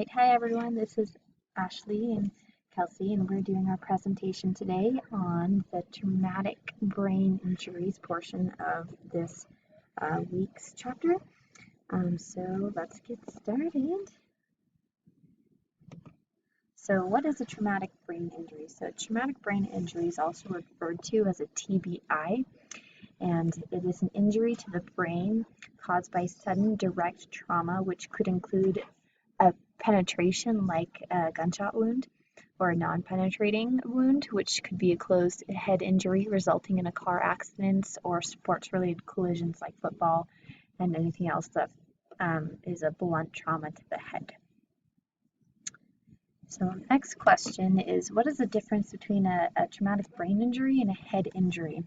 Alright, hi everyone, this is Ashley and Kelsey, and we're doing our presentation today on the traumatic brain injuries portion of this week's chapter. So let's get started. So what is a traumatic brain injury? So traumatic brain injury is also referred to as a TBI, and it is an injury to the brain caused by sudden direct trauma, which could include a penetration like a gunshot wound or a non-penetrating wound, which could be a closed head injury resulting in a car accident or sports-related collisions like football and anything else that is a blunt trauma to the head. So next question is, what is the difference between a traumatic brain injury and a head injury?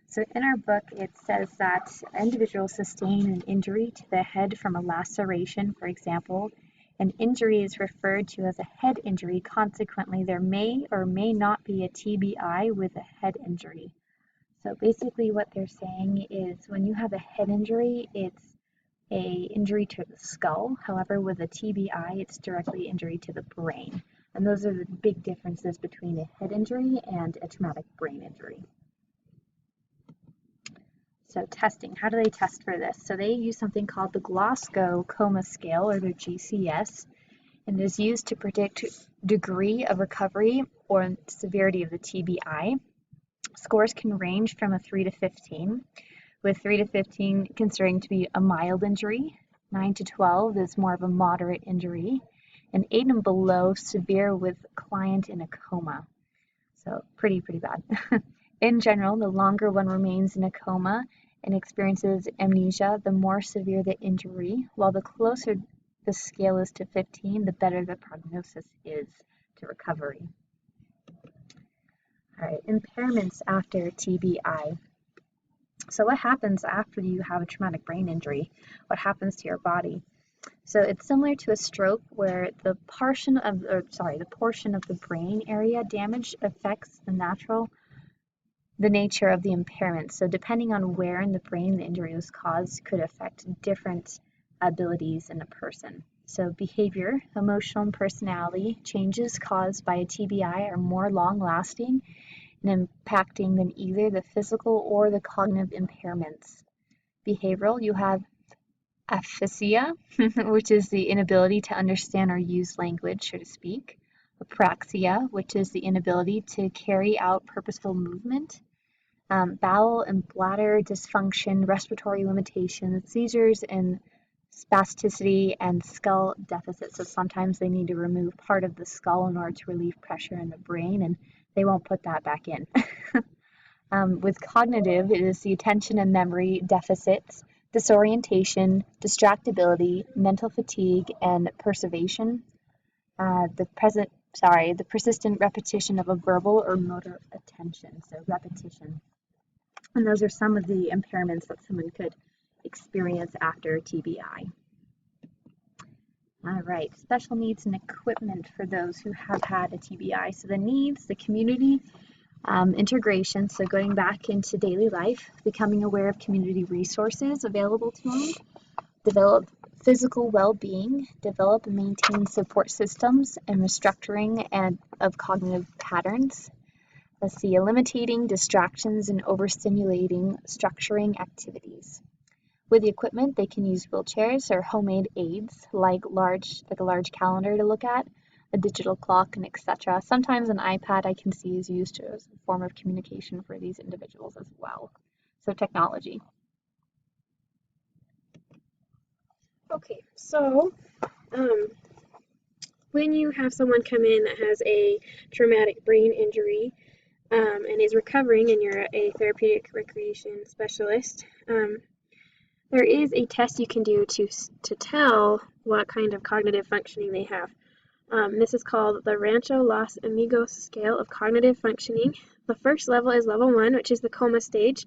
So in our book, it says that individuals sustain an injury to the head from a laceration, for example. An injury is referred to as a head injury. Consequently, there may or may not be a TBI with a head injury. So basically what they're saying is when you have a head injury, it's a injury to the skull. However, with a TBI, it's directly injury to the brain. And those are the big differences between a head injury and a traumatic brain injury. So testing, how do they test for this? So they use something called the Glasgow Coma Scale, or the GCS, and it is used to predict degree of recovery or severity of the TBI. Scores can range from a 3 to 15, with 3 to 15 considering to be a mild injury, 9 to 12 is more of a moderate injury, and 8 and below severe with client in a coma. So pretty bad. In general, the longer one remains in a coma and experiences amnesia, the more severe the injury, while the closer the scale is to 15, the better the prognosis is to recovery. All right, impairments after TBI. So what happens after you have a traumatic brain injury? What happens to your body? So it's similar to a stroke where the portion of the brain area damaged affects the nature of the impairment. So depending on where in the brain the injury was caused could affect different abilities in a person. So behavior, emotional, and personality changes caused by a TBI are more long-lasting and impacting than either the physical or the cognitive impairments. Behavioral, you have aphasia, which is the inability to understand or use language, so to speak. Apraxia, which is the inability to carry out purposeful movement. Bowel and bladder dysfunction, respiratory limitations, seizures and spasticity, and skull deficit. So sometimes they need to remove part of the skull in order to relieve pressure in the brain, and they won't put that back in. With cognitive, it is the attention and memory deficits, disorientation, distractibility, mental fatigue, and perseveration. The persistent repetition of a verbal or motor attention, so repetition. And those are some of the impairments that someone could experience after TBI. All right, special needs and equipment for those who have had a TBI. So the needs, the community integration, so going back into daily life, becoming aware of community resources available to them, develop physical well-being, develop and maintain support systems, and restructuring of cognitive patterns. Let's see, eliminating distractions and overstimulating structuring activities. With the equipment, they can use wheelchairs or homemade aids like a large calendar to look at, a digital clock, and etc. Sometimes an iPad I can see is used as a form of communication for these individuals as well. So technology. Okay, so when you have someone come in that has a traumatic brain injury and is recovering and you're a therapeutic recreation specialist, there is a test you can do to tell what kind of cognitive functioning they have. This is called the Rancho Los Amigos Scale of Cognitive Functioning. The first level is level 1, which is the coma stage.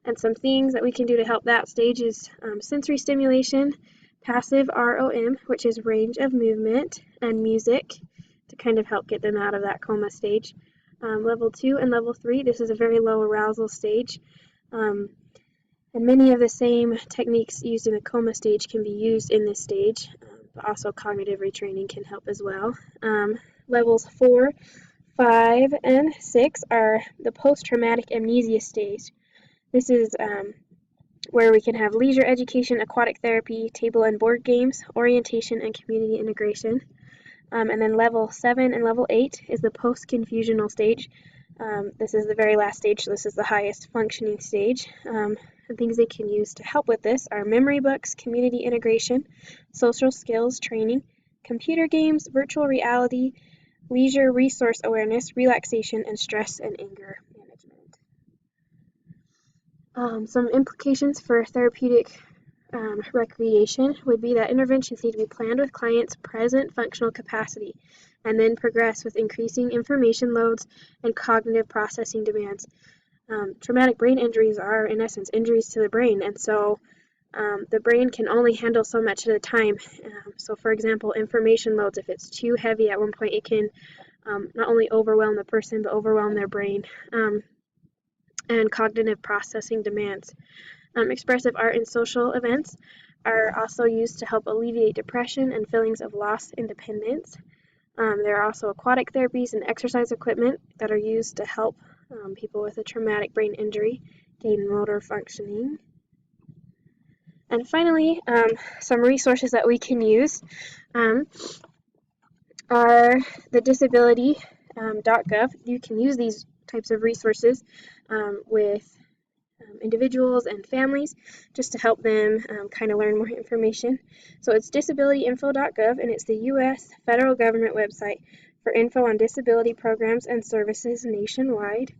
And some things that we can do to help that stage is sensory stimulation, passive ROM, which is range of movement, and music to kind of help get them out of that coma stage. Level 2 and level 3, this is a very low arousal stage. And many of the same techniques used in the coma stage can be used in this stage. but also cognitive retraining can help as well. Levels 4, 5, and 6 are the post-traumatic amnesia stage. This is where we can have leisure education, aquatic therapy, table and board games, orientation, and community integration. And then level 7 and level 8 is the post-confusional stage. This is the very last stage, so this is the highest functioning stage. And things they can use to help with this are memory books, community integration, social skills training, computer games, virtual reality, leisure resource awareness, relaxation, and stress and anger management. Some implications for therapeutic recreation would be that interventions need to be planned with clients' present functional capacity and then progress with increasing information loads and cognitive processing demands. Traumatic brain injuries are, in essence, injuries to the brain, and so the brain can only handle so much at a time. So, for example, information loads, if it's too heavy at one point, it can not only overwhelm the person, but overwhelm their brain. And cognitive processing demands. Expressive art and social events are also used to help alleviate depression and feelings of lost independence. There are also aquatic therapies and exercise equipment that are used to help people with a traumatic brain injury gain motor functioning. And finally, some resources that we can use are the disability.gov. You can use these types of resources with individuals and families just to help them kind of learn more information. So it's disabilityinfo.gov, and it's the U.S. federal government website for info on disability programs and services nationwide.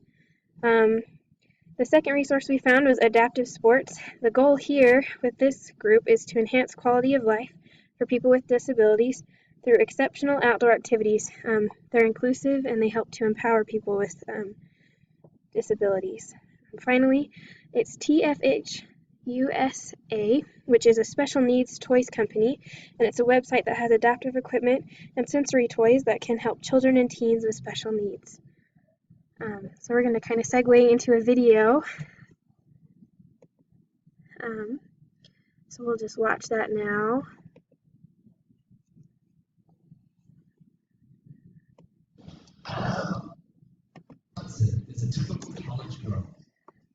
The second resource we found was Adaptive Sports. The goal here with this group is to enhance quality of life for people with disabilities through exceptional outdoor activities. They're inclusive and they help to empower people with disabilities. And finally, it's TFH USA, which is a special needs toys company, and it's a website that has adaptive equipment and sensory toys that can help children and teens with special needs. So we're going to kind of segue into a video. So we'll just watch that now. Is a typical college girl.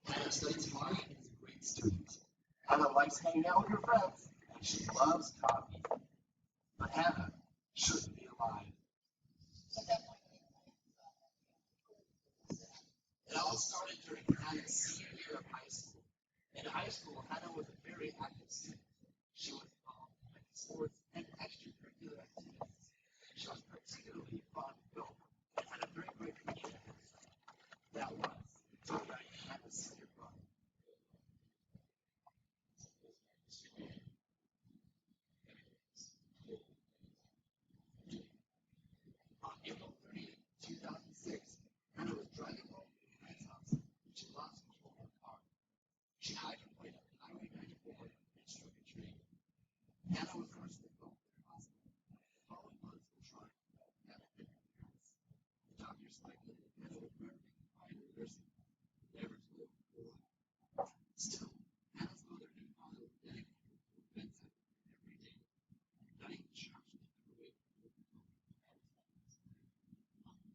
Hannah studies hard and is a great student. Hannah likes hanging out with her friends, and she loves coffee. But Hannah shouldn't be alive. It all started during Hannah's senior year of high school. In high school, Hannah was a very active student. She was involved in sports and extracurricular activities. She was particularly fond of film and had a very great communication. That was during Hannah's senior prom. On April 30th, 2006, Hannah was driving home from her friend's house when she lost control of her car. She hydroplaned up Highway 94 and struck a tree. Hannah was rushed to the hospital. The following months were trying for Hannah and her parents. The doctors speculated Hannah would never find a nursing home, never to live a full life. Still, Hannah's mother and father were dedicated to her bedside every day, not even sure she would ever wake up to live alone.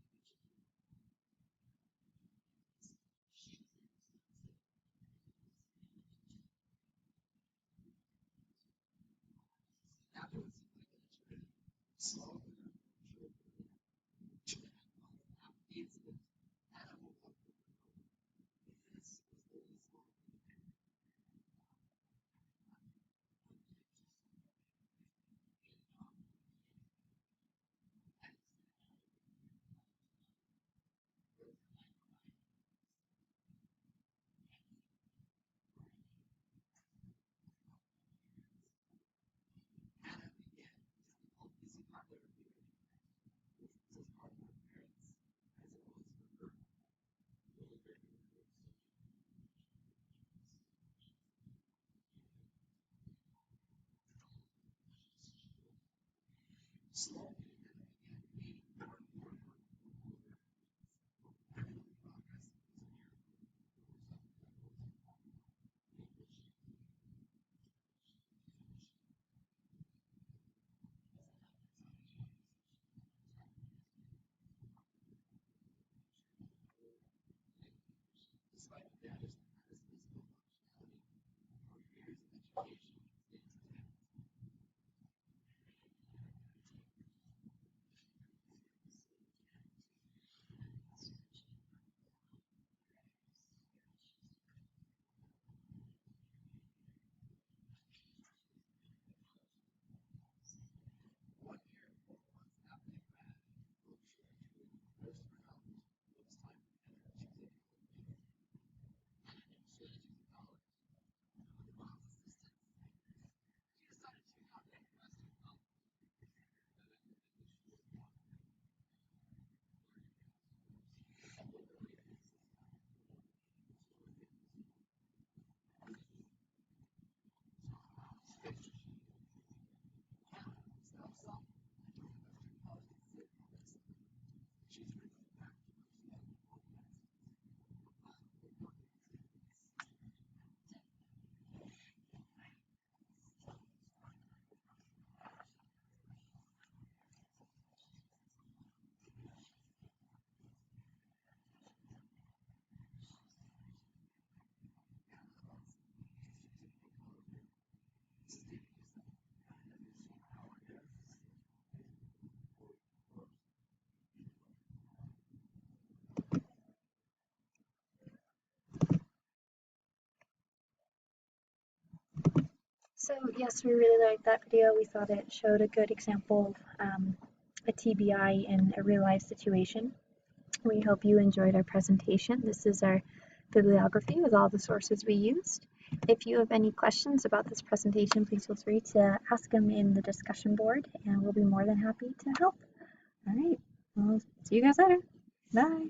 So yes, we really liked that video. We thought it showed a good example of a TBI in a real life situation. We hope you enjoyed our presentation. This is our bibliography with all the sources we used. If you have any questions about this presentation, please feel free to ask them in the discussion board, and we'll be more than happy to help. All right, well, see you guys later. Bye.